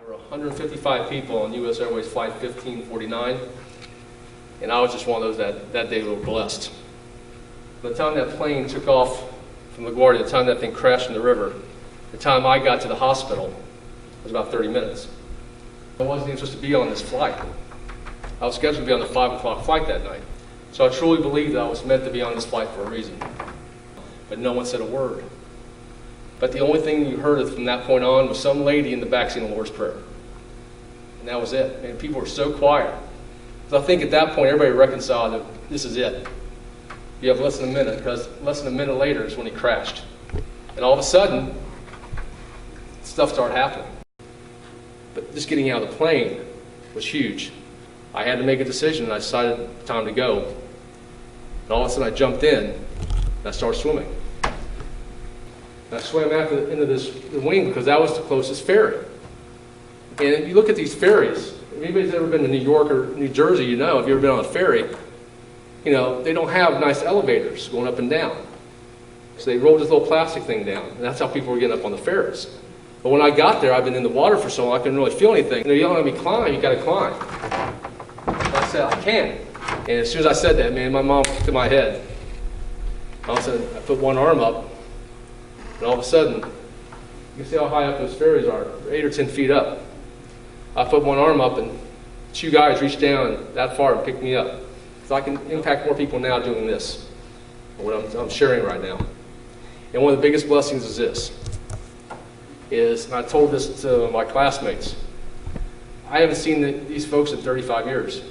There were 155 people on U.S. Airways Flight 1549, and I was just one of those that day were blessed. By the time that plane took off from LaGuardia, the time that thing crashed in the river, the time I got to the hospital was about 30 minutes. I wasn't even supposed to be on this flight. I was scheduled to be on the 5 o'clock flight that night. So I truly believe that I was meant to be on this flight for a reason. But no one said a word. But the only thing you heard from that point on was some lady in the back saying the Lord's Prayer. And that was it. And people were so quiet. So I think at that point everybody reconciled that this is it. You have less than a minute, because less than a minute later is when he crashed. And all of a sudden, stuff started happening. But just getting out of the plane was huge. I had to make a decision, and I decided time to go. And all of a sudden I jumped in, and I started swimming. And I swam out into the wing because that was the closest ferry. And if you look at these ferries, if anybody's ever been to New York or New Jersey, you know, if you've ever been on a ferry, you know, they don't have nice elevators going up and down. So they rolled this little plastic thing down, and that's how people were getting up on the ferries. But when I got there, I've been in the water for so long, I couldn't really feel anything. And they're yelling at me, climb, you gotta climb. And I said, I can't. And as soon as I said that, man, my mom kicked in my head. All of a sudden, I put one arm up, and all of a sudden, you can see how high up those ferries are, they're 8 or 10 feet up. I put one arm up, and 2 guys reached down that far and picked me up. So I can impact more people now doing this, what I'm sharing right now. And one of the biggest blessings is this, and I told this to my classmates, I haven't seen these folks in 35 years.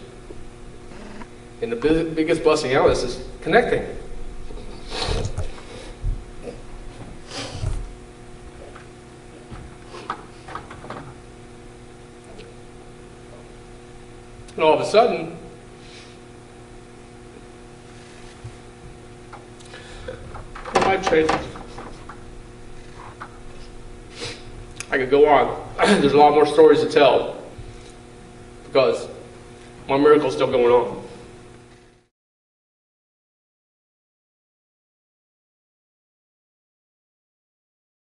And the biggest blessing out of this is connecting. And all of a sudden, I could go on. There's a lot more stories to tell because my miracle's still going on.